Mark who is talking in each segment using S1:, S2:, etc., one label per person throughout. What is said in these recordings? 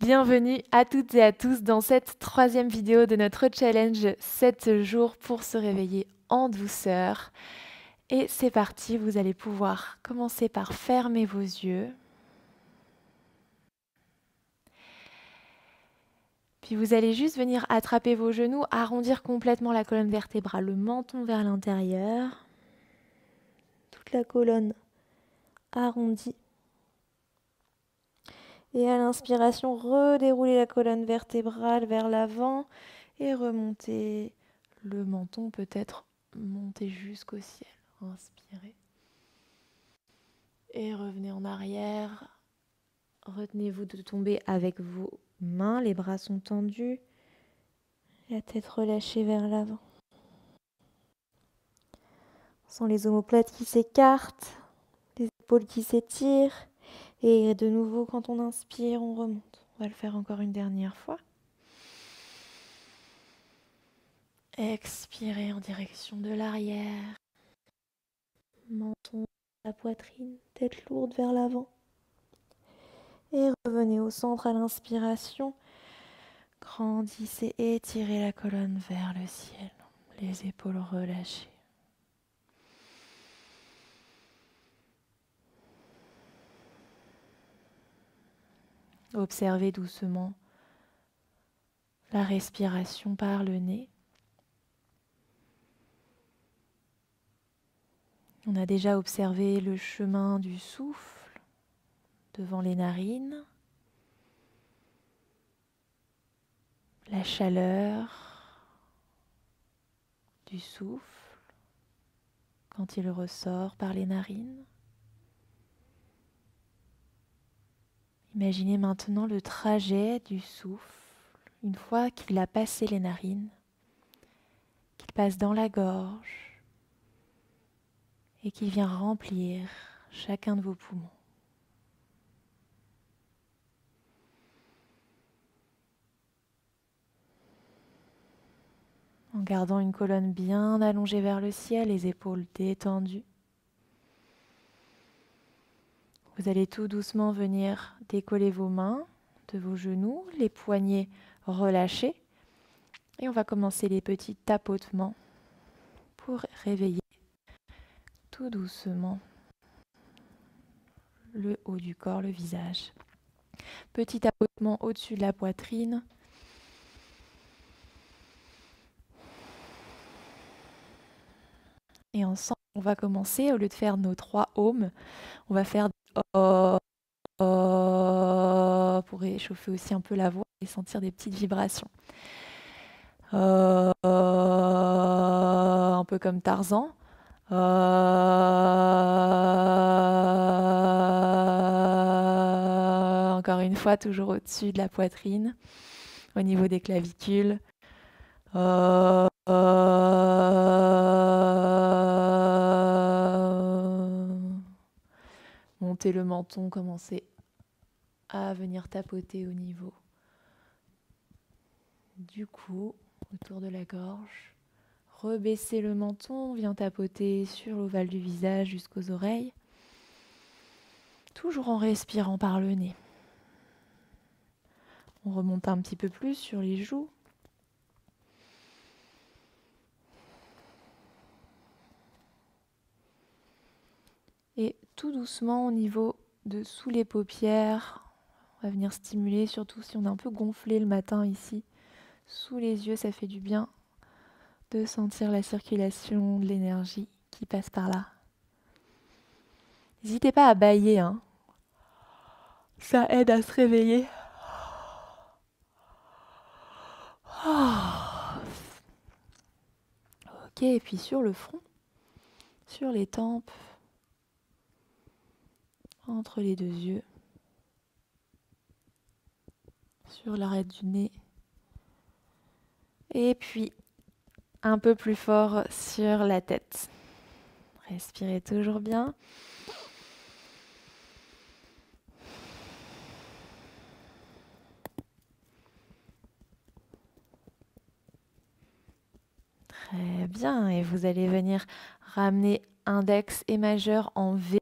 S1: Bienvenue à toutes et à tous dans cette troisième vidéo de notre challenge 7 jours pour se réveiller en douceur. Et c'est parti, vous allez pouvoir commencer par fermer vos yeux. Puis vous allez juste venir attraper vos genoux, arrondir complètement la colonne vertébrale, le menton vers l'intérieur. Toute la colonne arrondie. Et à l'inspiration, redérouler la colonne vertébrale vers l'avant et remonter le menton, peut-être monter jusqu'au ciel. Inspirez. Et revenez en arrière. Retenez-vous de tomber avec vos mains, les bras sont tendus, la tête relâchée vers l'avant. On sent les omoplates qui s'écartent, les épaules qui s'étirent. Et de nouveau, quand on inspire, on remonte. On va le faire encore une dernière fois. Expirez en direction de l'arrière. Menton, la poitrine, tête lourde vers l'avant. Et revenez au centre à l'inspiration. Grandissez et étirez la colonne vers le ciel. Les épaules relâchées. Observez doucement la respiration par le nez. On a déjà observé le chemin du souffle devant les narines, la chaleur du souffle quand il ressort par les narines. Imaginez maintenant le trajet du souffle une fois qu'il a passé les narines, qu'il passe dans la gorge et qu'il vient remplir chacun de vos poumons. En gardant une colonne bien allongée vers le ciel, les épaules détendues. Vous allez tout doucement venir décoller vos mains de vos genoux, les poignets relâchés. Et on va commencer les petits tapotements pour réveiller tout doucement le haut du corps, le visage. Petit tapotement au-dessus de la poitrine. Et ensemble, on va commencer, au lieu de faire nos 3 ohms, on va faire des oh, oh, pour réchauffer aussi un peu la voix et sentir des petites vibrations. Un peu comme Tarzan. Encore une fois, toujours au-dessus de la poitrine, au niveau des clavicules. Montez le menton, commencez à venir tapoter au niveau du cou, autour de la gorge. Rebaissez le menton, vient tapoter sur l'ovale du visage jusqu'aux oreilles. Toujours en respirant par le nez. On remonte un petit peu plus sur les joues. Et tout doucement au niveau de sous les paupières, on va venir stimuler, surtout si on est un peu gonflé le matin ici. Sous les yeux, ça fait du bien de sentir la circulation de l'énergie qui passe par là. N'hésitez pas à bâiller, hein. Ça aide à se réveiller. Ok, et puis sur le front, sur les tempes, entre les 2 yeux, sur l'arête du nez. Et puis, un peu plus fort sur la tête. Respirez toujours bien. Très bien. Et vous allez venir ramener index et majeur en V.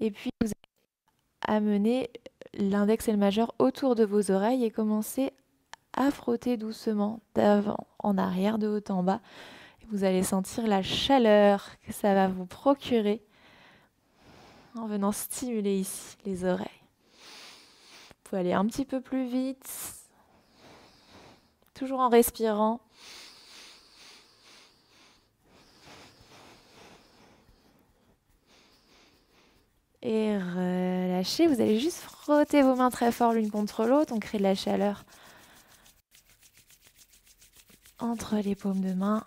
S1: Et puis, vous allez amener l'index et le majeur autour de vos oreilles et commencez à frotter doucement d'avant en arrière, de haut en bas. Et vous allez sentir la chaleur que ça va vous procurer en venant stimuler ici les oreilles. Vous pouvez aller un petit peu plus vite, toujours en respirant. Et relâchez, vous allez juste frotter vos mains très fort l'une contre l'autre, on crée de la chaleur entre les paumes de main.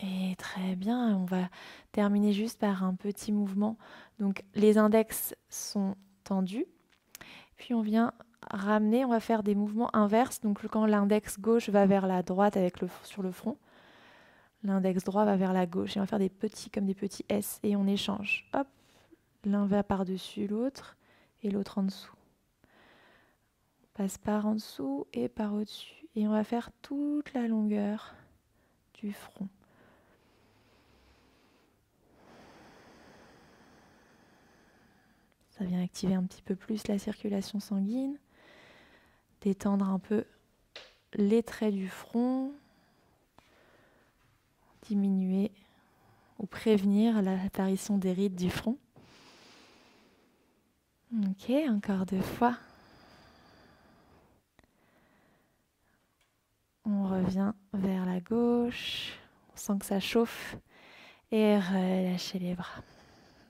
S1: Et très bien, on va terminer juste par un petit mouvement. Donc les index sont tendus, puis on vient ramener, on va faire des mouvements inverses. Donc quand l'index gauche va vers la droite sur le front, l'index droit va vers la gauche et on va faire des petits comme des petits S et on échange. Hop, l'un va par-dessus l'autre et l'autre en dessous. On passe par en dessous et par au-dessus et on va faire toute la longueur du front. Ça vient activer un petit peu plus la circulation sanguine, détendre un peu les traits du front, diminuer ou prévenir l'apparition des rides du front. Ok, encore 2 fois. On revient vers la gauche, on sent que ça chauffe et relâchez les bras.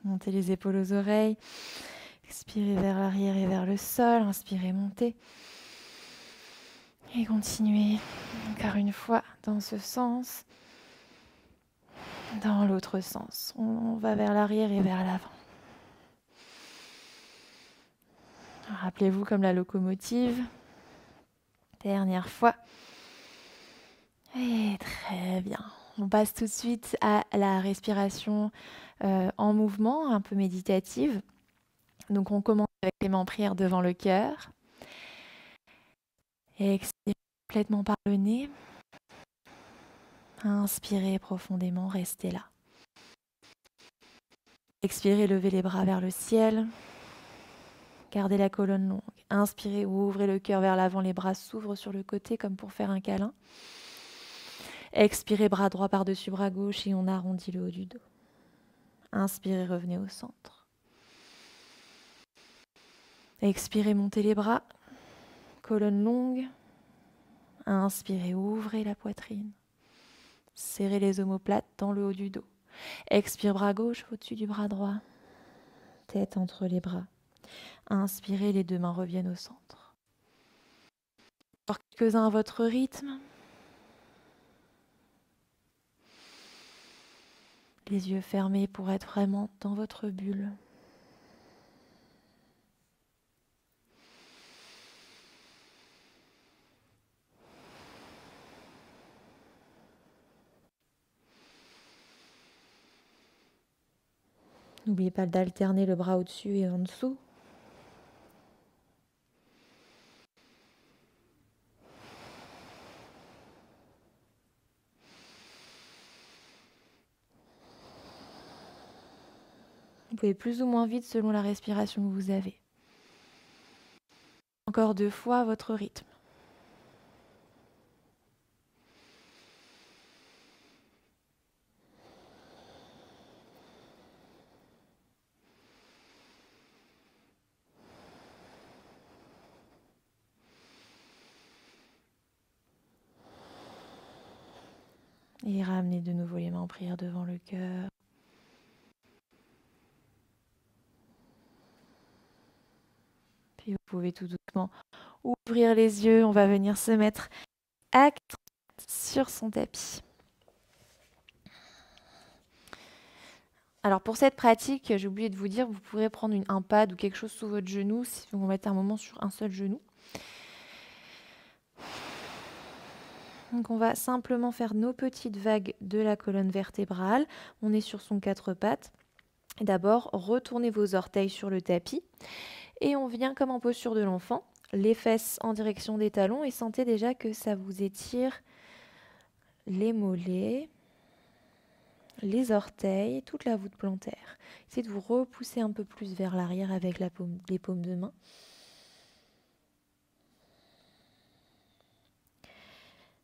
S1: Montez les épaules aux oreilles, expirez vers l'arrière et vers le sol, inspirez, montez. Et continuez encore une fois dans ce sens, dans l'autre sens. On va vers l'arrière et vers l'avant. Rappelez-vous comme la locomotive. Dernière fois. Et très bien. On passe tout de suite à la respiration en mouvement, un peu méditative. Donc on commence avec les mains en prière devant le cœur. Et expirez complètement par le nez. Inspirez profondément, restez là. Expirez, levez les bras vers le ciel. Gardez la colonne longue. Inspirez, ouvrez le cœur vers l'avant, les bras s'ouvrent sur le côté comme pour faire un câlin. Expirez, bras droit par-dessus bras gauche et on arrondit le haut du dos. Inspirez, revenez au centre. Expirez, montez les bras, colonne longue. Inspirez, ouvrez la poitrine. Serrez les omoplates dans le haut du dos. Expire, bras gauche au-dessus du bras droit. Tête entre les bras. Inspirez, les 2 mains reviennent au centre. Encore quelques-uns à votre rythme. Les yeux fermés pour être vraiment dans votre bulle. N'oubliez pas d'alterner le bras au-dessus et en dessous. Vous pouvez plus ou moins vite selon la respiration que vous avez. Encore 2 fois à votre rythme. Et ramenez de nouveau les mains en prière devant le cœur. Puis vous pouvez tout doucement ouvrir les yeux. On va venir se mettre à 4 sur son tapis. Alors pour cette pratique, j'ai oublié de vous dire, vous pourrez prendre un pad ou quelque chose sous votre genou si vous mettez un moment sur un seul genou. Donc on va simplement faire nos petites vagues de la colonne vertébrale. On est sur son 4 pattes. D'abord, retournez vos orteils sur le tapis et on vient comme en posture de l'enfant, les fesses en direction des talons et sentez déjà que ça vous étire les mollets, les orteils, toute la voûte plantaire. Essayez de vous repousser un peu plus vers l'arrière avec les paumes de main.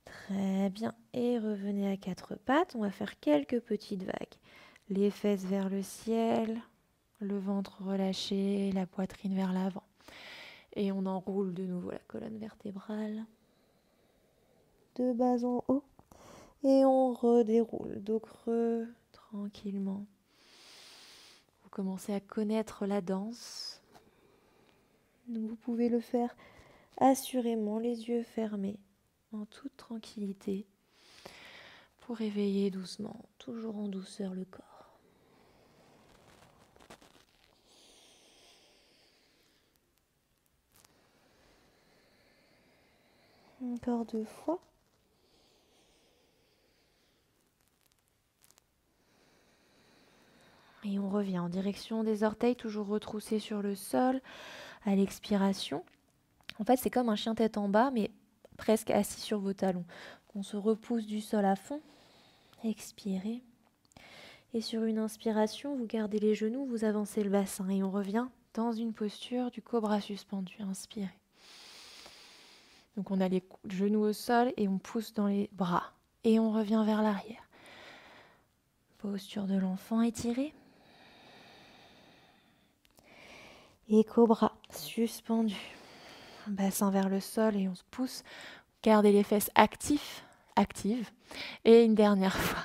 S1: Très bien. Et revenez à quatre pattes. On va faire quelques petites vagues. Les fesses vers le ciel, le ventre relâché, la poitrine vers l'avant. Et on enroule de nouveau la colonne vertébrale. De bas en haut. Et on redéroule. Dos creux, tranquillement. Vous commencez à connaître la danse. Donc vous pouvez le faire assurément, les yeux fermés, en toute tranquillité, pour éveiller doucement, toujours en douceur, le corps. Encore 2 fois. Et on revient en direction des orteils, toujours retroussés sur le sol, à l'expiration. En fait, c'est comme un chien tête en bas, mais presque assis sur vos talons. On se repousse du sol à fond. Expirez. Et sur une inspiration, vous gardez les genoux, vous avancez le bassin. Et on revient dans une posture du cobra suspendu. Inspirez. Donc on a les genoux au sol et on pousse dans les bras. Et on revient vers l'arrière. Posture de l'enfant étirée. Et cobra suspendu. Bassin vers le sol et on se pousse. Gardez les fesses actives. Et une dernière fois.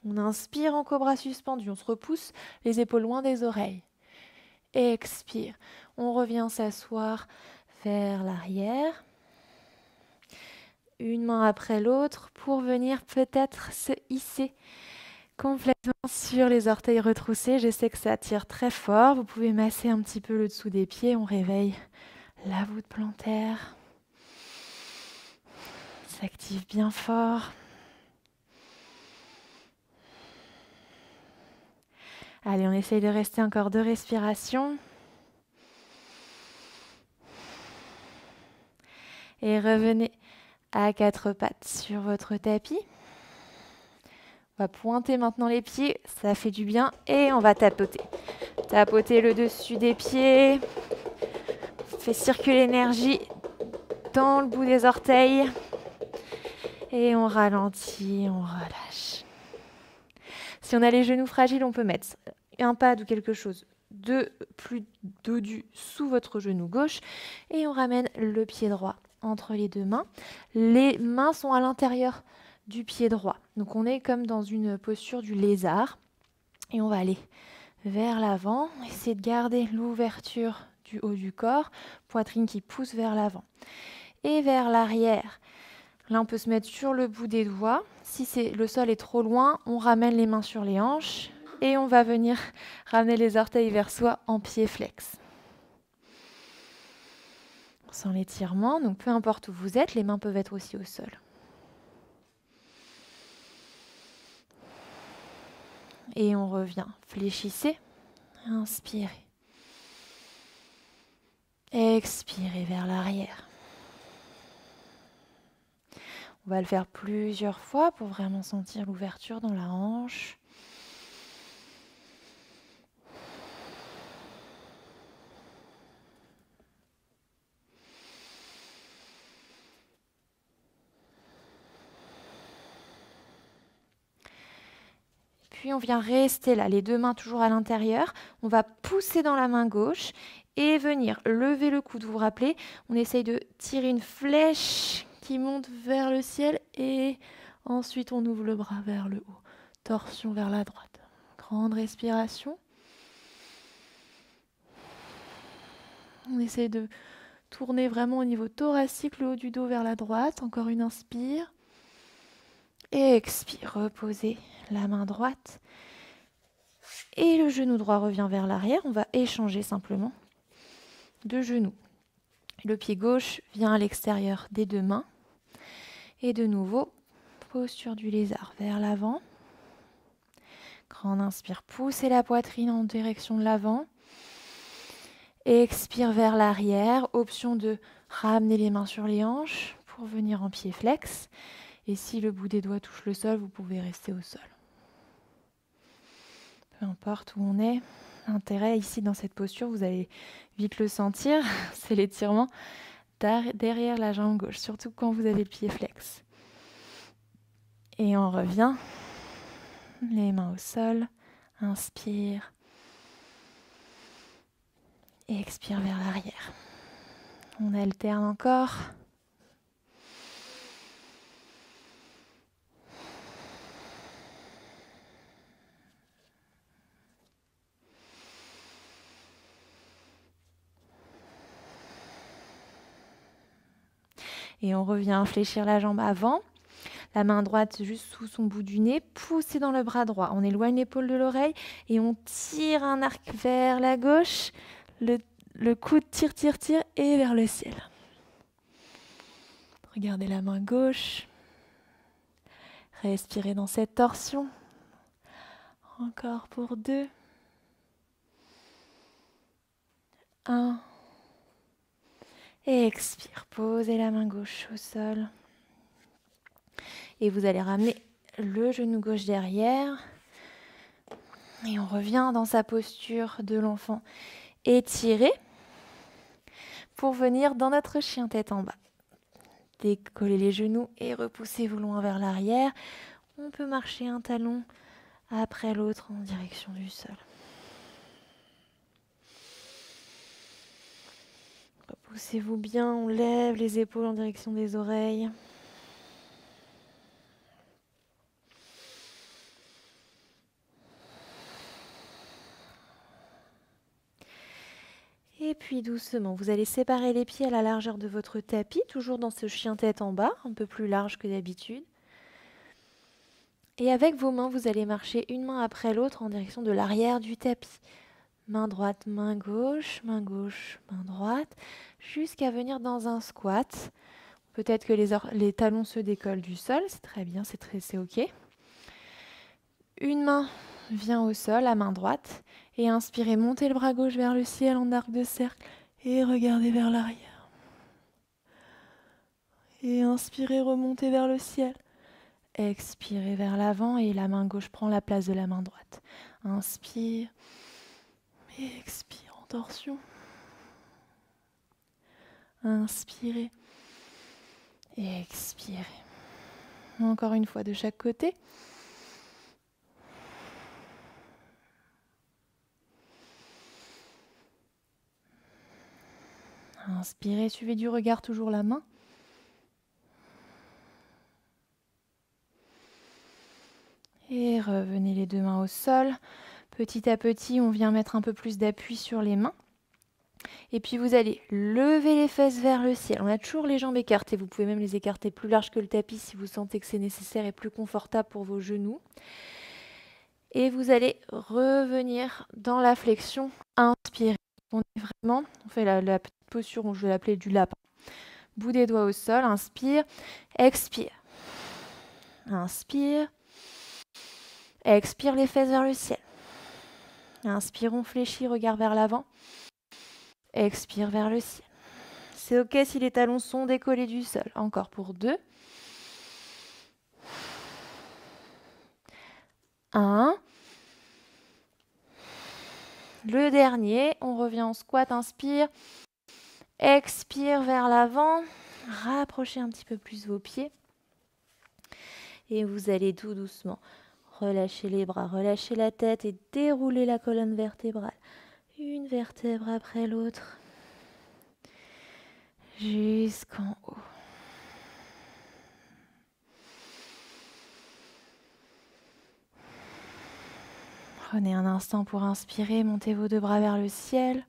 S1: On inspire en cobra suspendu. On se repousse les épaules loin des oreilles. Expire. On revient s'asseoir vers l'arrière. Une main après l'autre pour venir peut-être se hisser complètement sur les orteils retroussés. Je sais que ça tire très fort. Vous pouvez masser un petit peu le dessous des pieds. On réveille la voûte plantaire. S'active bien fort. Allez, on essaye de rester encore 2 respirations. Et revenez à 4 pattes sur votre tapis. On va pointer maintenant les pieds, ça fait du bien. Et on va tapoter. Tapoter le dessus des pieds. On fait circuler l'énergie dans le bout des orteils. Et on ralentit, on relâche. Si on a les genoux fragiles, on peut mettre un pad ou quelque chose de plus dodu sous votre genou gauche. Et on ramène le pied droit entre les 2 mains. Les mains sont à l'intérieur du pied droit. Donc on est comme dans une posture du lézard. Et on va aller vers l'avant. Essayer de garder l'ouverture du haut du corps. Poitrine qui pousse vers l'avant. Et vers l'arrière. Là, on peut se mettre sur le bout des doigts. Si le sol est trop loin, on ramène les mains sur les hanches. Et on va venir ramener les orteils vers soi en pied flex. Sans l'étirement, donc peu importe où vous êtes, les mains peuvent être aussi au sol. Et on revient. Fléchissez. Inspirez. Expirez vers l'arrière. On va le faire plusieurs fois pour vraiment sentir l'ouverture dans la hanche. Puis on vient rester là, les 2 mains toujours à l'intérieur. On va pousser dans la main gauche et venir lever le coude. Vous vous rappelez, on essaye de tirer une flèche qui monte vers le ciel et ensuite on ouvre le bras vers le haut. Torsion vers la droite. Grande respiration. On essaye de tourner vraiment au niveau thoracique, le haut du dos vers la droite. Encore une inspire. Et expire, reposez la main droite. Et le genou droit revient vers l'arrière. On va échanger simplement de genoux. Le pied gauche vient à l'extérieur des 2 mains. Et de nouveau, posture du lézard vers l'avant. Grande inspire, poussez la poitrine en direction de l'avant. Expire vers l'arrière. Option de Ramenez les mains sur les hanches pour venir en pied flex. Et si le bout des doigts touche le sol, vous pouvez rester au sol. Peu importe où on est. L'intérêt ici dans cette posture, vous allez vite le sentir, c'est l'étirement derrière la jambe gauche, surtout quand vous avez le pied flex. Et on revient, les mains au sol, inspire et expire vers l'arrière. On alterne encore. Et on revient fléchir la jambe avant. La main droite juste sous son bout du nez, poussez dans le bras droit. On éloigne l'épaule de l'oreille et on tire un arc vers la gauche. Le coude tire, tire, tire et vers le ciel. Regardez la main gauche. Respirez dans cette torsion. Encore pour 2. 1. Et expire. Posez la main gauche au sol. Et vous allez ramener le genou gauche derrière. Et on revient dans sa posture de l'enfant étiré pour venir dans notre chien tête en bas. Décollez les genoux et repoussez-vous loin vers l'arrière. On peut marcher un talon après l'autre en direction du sol. Repoussez-vous bien, on lève les épaules en direction des oreilles. Et puis doucement, vous allez séparer les pieds à la largeur de votre tapis, toujours dans ce chien tête en bas, un peu plus large que d'habitude. Et avec vos mains, vous allez marcher une main après l'autre en direction de l'arrière du tapis. Main droite, main gauche, main droite, jusqu'à venir dans un squat. Peut-être que les talons se décollent du sol, c'est très bien, c'est OK. Une main vient au sol, la main droite, et inspirez, montez le bras gauche vers le ciel en arc de cercle et regardez vers l'arrière. Et inspirez, remontez vers le ciel. Expirez vers l'avant et la main gauche prend la place de la main droite. Inspire et expire en torsion. Inspirez et expirez. Encore une fois de chaque côté. Inspirez, suivez du regard toujours la main. Et revenez les deux mains au sol. Petit à petit, on vient mettre un peu plus d'appui sur les mains. Et puis vous allez lever les fesses vers le ciel. On a toujours les jambes écartées. Vous pouvez même les écarter plus larges que le tapis si vous sentez que c'est nécessaire et plus confortable pour vos genoux. Et vous allez revenir dans la flexion. Inspirez. On fait la petite posture, je vais l'appeler du lapin. Bout des doigts au sol. Inspire. Expire. Inspire. Expire les fesses vers le ciel. Inspire, on fléchit, regard vers l'avant. Expire vers le ciel. C'est OK si les talons sont décollés du sol. Encore pour 2. 1. Le dernier, on revient en squat, inspire. Expire vers l'avant. Rapprochez un petit peu plus vos pieds. Et vous allez tout doucement relâcher les bras, relâcher la tête et dérouler la colonne vertébrale. Une vertèbre après l'autre. Jusqu'en haut. Prenez un instant pour inspirer, montez vos deux bras vers le ciel.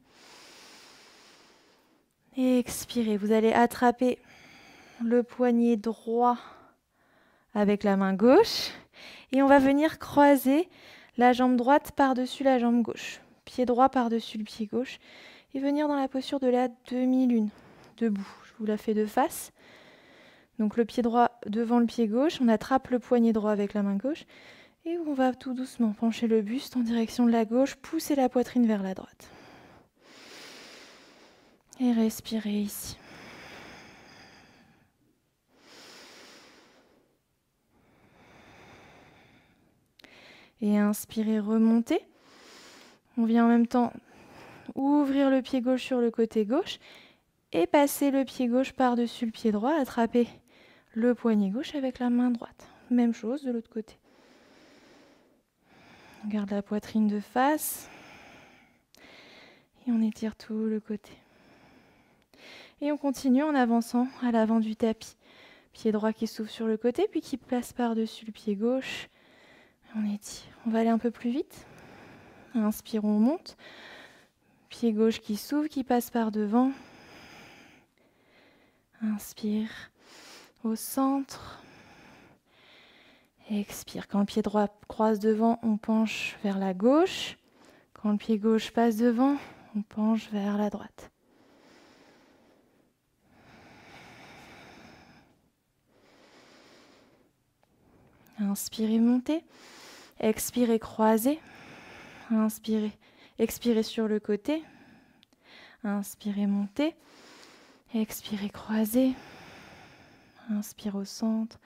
S1: Et expirez, vous allez attraper le poignet droit avec la main gauche. Et on va venir croiser la jambe droite par-dessus la jambe gauche. Pied droit par-dessus le pied gauche. Et venir dans la posture de la demi-lune, debout. Je vous la fais de face. Donc le pied droit devant le pied gauche. On attrape le poignet droit avec la main gauche. Et on va tout doucement pencher le buste en direction de la gauche. Pousser la poitrine vers la droite. Et respirez ici.
S2: Et inspirez, remontez. On vient en même temps ouvrir le pied gauche sur le côté gauche et passer le pied gauche par-dessus le pied droit, attraper le poignet gauche avec la main droite. Même chose de l'autre côté. On garde la poitrine de face et on étire tout le côté. Et on continue en avançant à l'avant du tapis. Pied droit qui s'ouvre sur le côté, puis qui passe par-dessus le pied gauche. On étire. On va aller un peu plus vite. Inspire, on monte. Pied gauche qui s'ouvre, qui passe par devant. Inspire au centre. Expire. Quand le pied droit croise devant, on penche vers la gauche. Quand le pied gauche passe devant, on penche vers la droite. Inspirez, montez. Expirez, croisez. Inspirez, expirez sur le côté. Inspirez, montez. Expirez, croisez. Inspire au centre.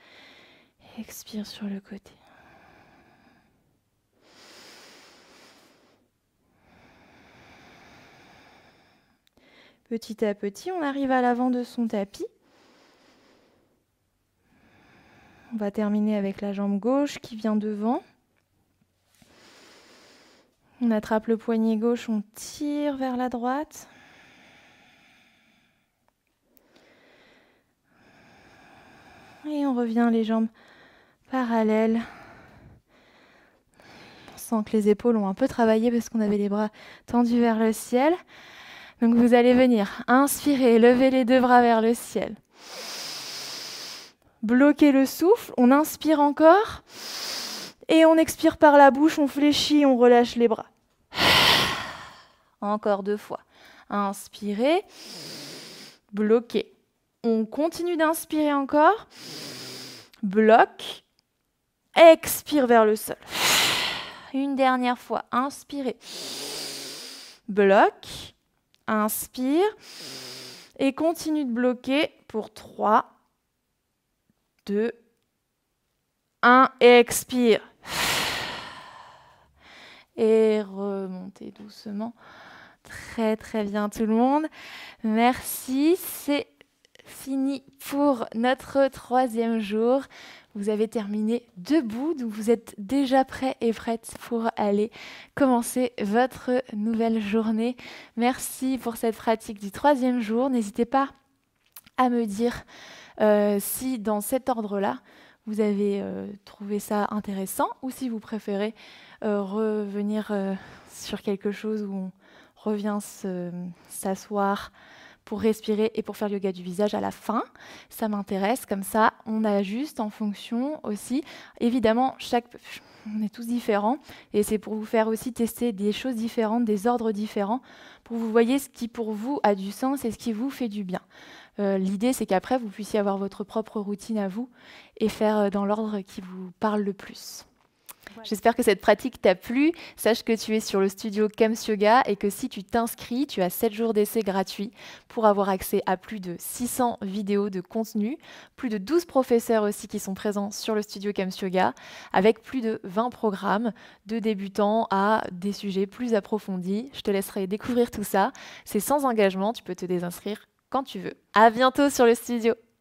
S2: Expire sur le côté. Petit à petit, on arrive à l'avant de son tapis. On va terminer avec la jambe gauche qui vient devant. On attrape le poignet gauche, on tire vers la droite. Et on revient les jambes parallèles. On sent que les épaules ont un peu travaillé parce qu'on avait les bras tendus vers le ciel. Donc vous allez venir inspirer, lever les deux bras vers le ciel. Bloquer le souffle, on inspire encore. Et on expire par la bouche, on fléchit, on relâche les bras. Encore 2 fois. Inspirez, bloquez. On continue d'inspirer encore. Bloque. Expire vers le sol. Une dernière fois. Inspirez. Bloque. Inspire. Et continue de bloquer pour 3, 2, 1. Expire. Et remontez doucement. Très très bien tout le monde. Merci. C'est fini pour notre 3e jour. Vous avez terminé debout, donc vous êtes déjà prêts et prêtes pour aller commencer votre nouvelle journée. Merci pour cette pratique du 3e jour. N'hésitez pas à me dire si dans cet ordre-là, vous avez trouvé ça intéressant ou si vous préférez revenir sur quelque chose où on revient s'asseoir pour respirer et pour faire le yoga du visage à la fin. Ça m'intéresse, comme ça on ajuste en fonction aussi. Évidemment, on est tous différents et c'est pour vous faire aussi tester des choses différentes, des ordres différents, pour que vous voyez ce qui pour vous a du sens et ce qui vous fait du bien. L'idée, c'est qu'après, vous puissiez avoir votre propre routine à vous et faire dans l'ordre qui vous parle le plus. J'espère que cette pratique t'a plu. Sache que tu es sur le studio Kems Yoga et que si tu t'inscris, tu as 7 jours d'essai gratuits pour avoir accès à plus de 600 vidéos de contenu, plus de 12 professeurs aussi qui sont présents sur le studio Kems Yoga, avec plus de 20 programmes de débutants à des sujets plus approfondis. Je te laisserai découvrir tout ça. C'est sans engagement, tu peux te désinscrire quand tu veux. À bientôt sur le studio.